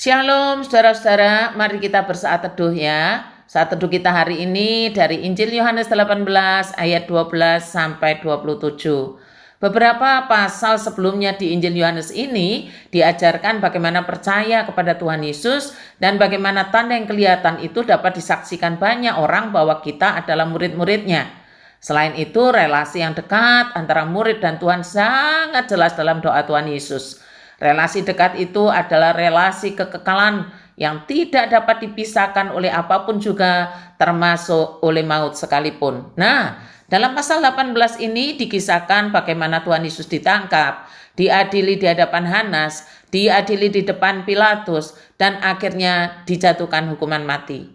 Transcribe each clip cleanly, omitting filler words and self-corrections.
Shalom saudara-saudara, mari kita bersaat teduh ya. Saat teduh kita hari ini dari Injil Yohanes 18 ayat 12 sampai 27. Beberapa pasal sebelumnya di Injil Yohanes ini diajarkan bagaimana percaya kepada Tuhan Yesus dan bagaimana tanda yang kelihatan itu dapat disaksikan banyak orang bahwa kita adalah murid-muridnya. Selain itu, relasi yang dekat antara murid dan Tuhan sangat jelas dalam doa Tuhan Yesus. Relasi dekat itu adalah relasi kekekalan yang tidak dapat dipisahkan oleh apapun juga, termasuk oleh maut sekalipun. Nah, dalam pasal 18 ini dikisahkan bagaimana Tuhan Yesus ditangkap, diadili di hadapan Hanas, diadili di depan Pilatus, dan akhirnya dijatuhkan hukuman mati.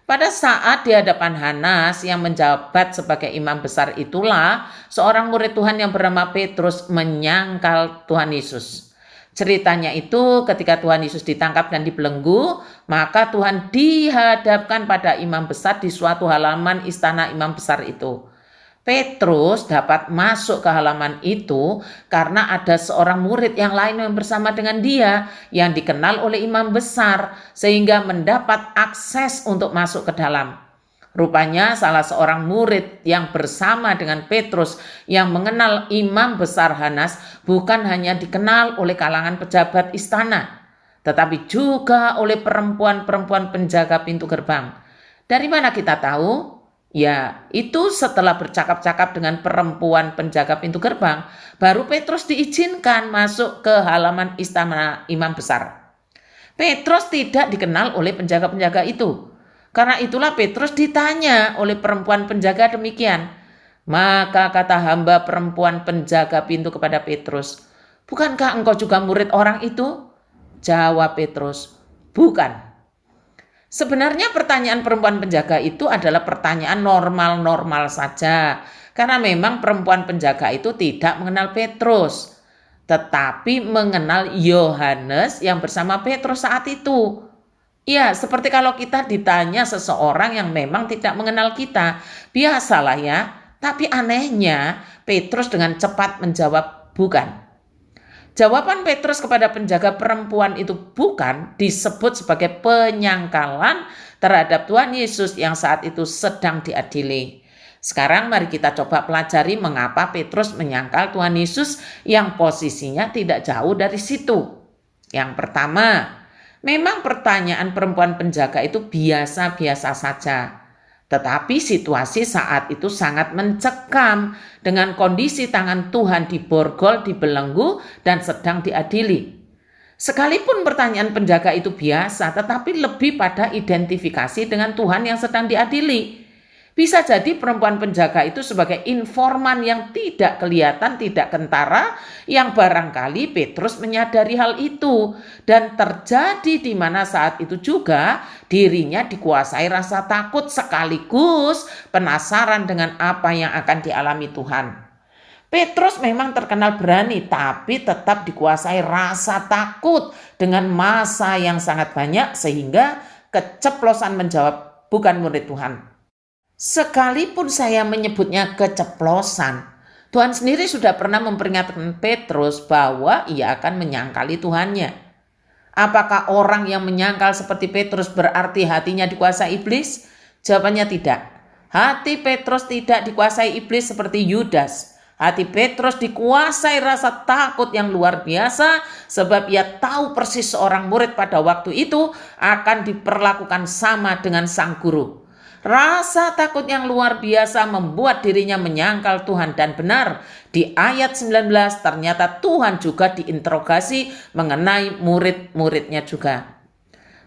Pada saat di hadapan Hanas yang menjabat sebagai imam besar itulah, seorang murid Tuhan yang bernama Petrus menyangkal Tuhan Yesus. Ceritanya itu ketika Tuhan Yesus ditangkap dan dibelenggu, maka Tuhan dihadapkan pada imam besar di suatu halaman istana imam besar itu. Petrus dapat masuk ke halaman itu karena ada seorang murid yang lain yang bersama dengan dia yang dikenal oleh imam besar sehingga mendapat akses untuk masuk ke dalam. Rupanya salah seorang murid yang bersama dengan Petrus yang mengenal imam besar Hanas bukan hanya dikenal oleh kalangan pejabat istana, tetapi juga oleh perempuan-perempuan penjaga pintu gerbang. Dari mana kita tahu? Ya, itu setelah bercakap-cakap dengan perempuan penjaga pintu gerbang, baru Petrus diizinkan masuk ke halaman istana imam besar. Petrus tidak dikenal oleh penjaga-penjaga itu. Karena itulah Petrus ditanya oleh perempuan penjaga demikian. Maka kata hamba perempuan penjaga pintu kepada Petrus, "Bukankah engkau juga murid orang itu?" Jawab Petrus, "Bukan." Sebenarnya pertanyaan perempuan penjaga itu adalah pertanyaan normal-normal saja. Karena memang perempuan penjaga itu tidak mengenal Petrus, tetapi mengenal Yohanes yang bersama Petrus saat itu. Ya, seperti kalau kita ditanya seseorang yang memang tidak mengenal kita. Biasalah ya, tapi anehnya Petrus dengan cepat menjawab bukan. Jawaban Petrus kepada penjaga perempuan itu bukan disebut sebagai penyangkalan terhadap Tuhan Yesus yang saat itu sedang diadili. Sekarang mari kita coba pelajari mengapa Petrus menyangkal Tuhan Yesus yang posisinya tidak jauh dari situ. Yang pertama, memang pertanyaan perempuan penjaga itu biasa-biasa saja. Tetapi situasi saat itu sangat mencekam dengan kondisi tangan Tuhan diborgol, dibelenggu, dan sedang diadili. Sekalipun pertanyaan penjaga itu biasa, tetapi lebih pada identifikasi dengan Tuhan yang sedang diadili. Bisa jadi perempuan penjaga itu sebagai informan yang tidak kelihatan, tidak kentara, yang barangkali Petrus menyadari hal itu. Dan terjadi di mana saat itu juga dirinya dikuasai rasa takut sekaligus penasaran dengan apa yang akan dialami Tuhan. Petrus memang terkenal berani, tapi tetap dikuasai rasa takut dengan massa yang sangat banyak sehingga keceplosan menjawab bukan murid Tuhan. Sekalipun saya menyebutnya keceplosan, Tuhan sendiri sudah pernah memperingatkan Petrus bahwa ia akan menyangkali Tuhannya. Apakah orang yang menyangkal seperti Petrus berarti hatinya dikuasai iblis? Jawabannya tidak. Hati Petrus tidak dikuasai iblis seperti Yudas. Hati Petrus dikuasai rasa takut yang luar biasa sebab ia tahu persis seorang murid pada waktu itu akan diperlakukan sama dengan sang guru. Rasa takut yang luar biasa membuat dirinya menyangkal Tuhan dan benar. Di ayat 19 ternyata Tuhan juga diinterogasi mengenai murid-muridnya juga.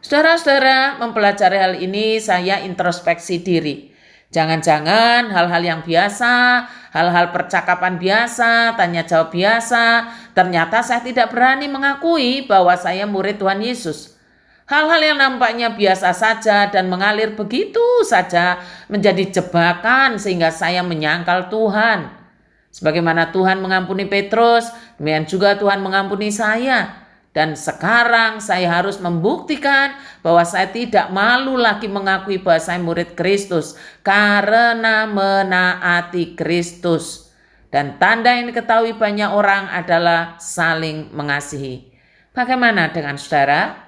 Saudara-saudara, mempelajari hal ini saya introspeksi diri. Jangan-jangan hal-hal yang biasa, hal-hal percakapan biasa, tanya jawab biasa, ternyata saya tidak berani mengakui bahwa saya murid Tuhan Yesus. Hal-hal yang nampaknya biasa saja dan mengalir begitu saja menjadi jebakan sehingga saya menyangkal Tuhan. Sebagaimana Tuhan mengampuni Petrus, demikian juga Tuhan mengampuni saya. Dan sekarang saya harus membuktikan bahwa saya tidak malu lagi mengakui bahwa saya murid Kristus karena menaati Kristus. Dan tanda yang diketahui banyak orang adalah saling mengasihi. Bagaimana dengan saudara?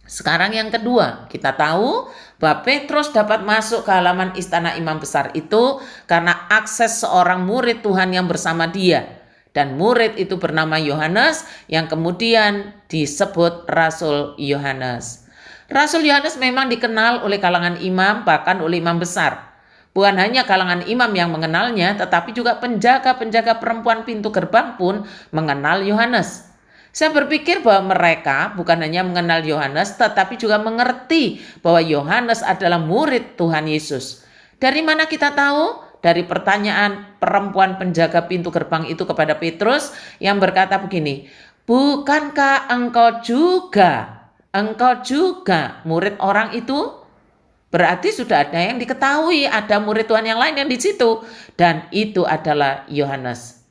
Sekarang yang kedua, kita tahu bahwa Petrus dapat masuk ke halaman istana imam besar itu karena akses seorang murid Tuhan yang bersama dia. Dan murid itu bernama Yohanes yang kemudian disebut Rasul Yohanes. Rasul Yohanes memang dikenal oleh kalangan imam, bahkan oleh imam besar. Bukan hanya kalangan imam yang mengenalnya, tetapi juga penjaga-penjaga perempuan pintu gerbang pun mengenal Yohanes. Saya berpikir bahwa mereka bukan hanya mengenal Yohanes, tetapi juga mengerti bahwa Yohanes adalah murid Tuhan Yesus. Dari mana kita tahu? Dari pertanyaan perempuan penjaga pintu gerbang itu kepada Petrus yang berkata begini, "Bukankah engkau juga murid orang itu?" Berarti sudah ada yang diketahui, ada murid Tuhan yang lain yang di situ, dan itu adalah Yohanes.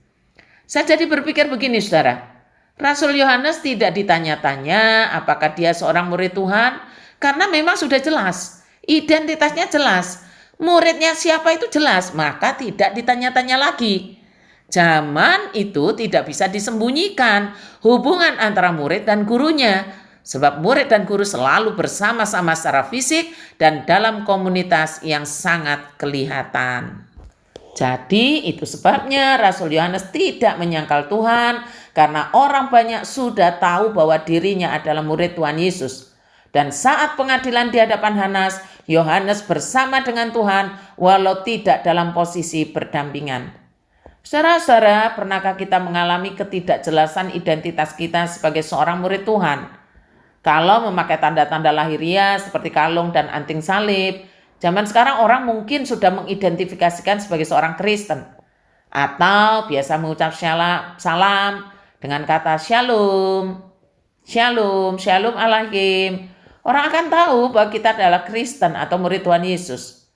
Saya jadi berpikir begini, saudara. Rasul Yohanes tidak ditanya-tanya apakah dia seorang murid Tuhan, karena memang sudah jelas, identitasnya jelas, muridnya siapa itu jelas, maka tidak ditanya-tanya lagi. Zaman itu tidak bisa disembunyikan hubungan antara murid dan gurunya, sebab murid dan guru selalu bersama-sama secara fisik dan dalam komunitas yang sangat kelihatan. Jadi itu sebabnya Rasul Yohanes tidak menyangkal Tuhan karena orang banyak sudah tahu bahwa dirinya adalah murid Tuhan Yesus. Dan saat pengadilan di hadapan Hanas, Yohanes bersama dengan Tuhan walau tidak dalam posisi berdampingan. Saudara-saudara, pernahkah kita mengalami ketidakjelasan identitas kita sebagai seorang murid Tuhan? Kalau memakai tanda-tanda lahiriah seperti kalung dan anting salib, zaman sekarang orang mungkin sudah mengidentifikasikan sebagai seorang Kristen. Atau biasa mengucap salam dengan kata shalom. Shalom, shalom alaikum. Orang akan tahu bahwa kita adalah Kristen atau murid Tuhan Yesus.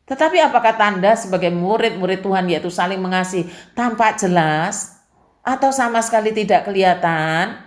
Tetapi apakah tanda sebagai murid-murid Tuhan yaitu saling mengasihi tampak jelas atau sama sekali tidak kelihatan?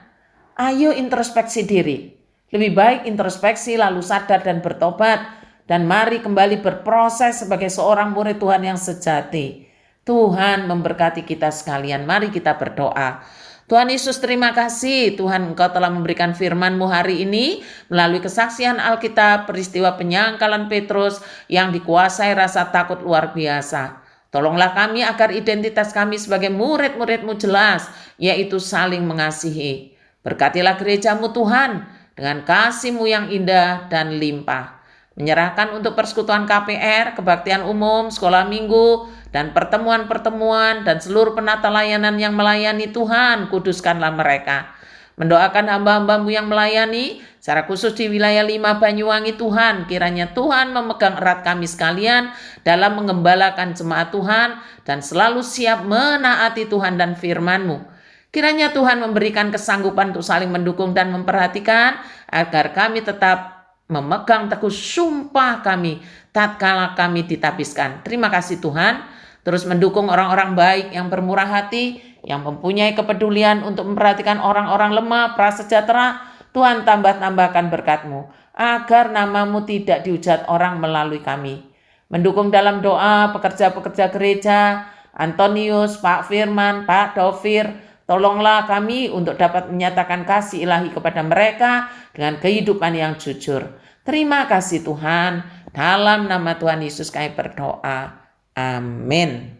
Ayo introspeksi diri. Lebih baik introspeksi lalu sadar dan bertobat. Dan mari kembali berproses sebagai seorang murid Tuhan yang sejati. Tuhan memberkati kita sekalian. Mari kita berdoa. Tuhan Yesus, terima kasih Tuhan, Engkau telah memberikan firman-Mu hari ini melalui kesaksian Alkitab peristiwa penyangkalan Petrus yang dikuasai rasa takut luar biasa. Tolonglah kami agar identitas kami sebagai murid-murid-Mu jelas, yaitu saling mengasihi. Berkatilah gereja-Mu Tuhan dengan kasih-Mu yang indah dan limpah. Menyerahkan untuk persekutuan KPR, kebaktian umum, sekolah minggu, dan pertemuan-pertemuan, dan seluruh penata layanan yang melayani Tuhan, kuduskanlah mereka. Mendoakan hamba-hamba-Mu yang melayani, secara khusus di wilayah 5 Banyuwangi Tuhan, kiranya Tuhan memegang erat kami sekalian dalam mengembalakan jemaat Tuhan, dan selalu siap menaati Tuhan dan firman-Mu. Kiranya Tuhan memberikan kesanggupan untuk saling mendukung dan memperhatikan, agar kami tetap memegang teguh sumpah kami tatkala kami ditapiskan. Terima kasih Tuhan, terus mendukung orang-orang baik yang bermurah hati, yang mempunyai kepedulian untuk memperhatikan orang-orang lemah, prasejahtera. Tuhan tambah-tambahkan berkat-Mu, agar nama-Mu tidak dihujat orang melalui kami. Mendukung dalam doa pekerja-pekerja gereja, Antonius, Pak Firman, Pak Dovir, tolonglah kami untuk dapat menyatakan kasih ilahi kepada mereka dengan kehidupan yang jujur. Terima kasih Tuhan. Dalam nama Tuhan Yesus kami berdoa. Amin.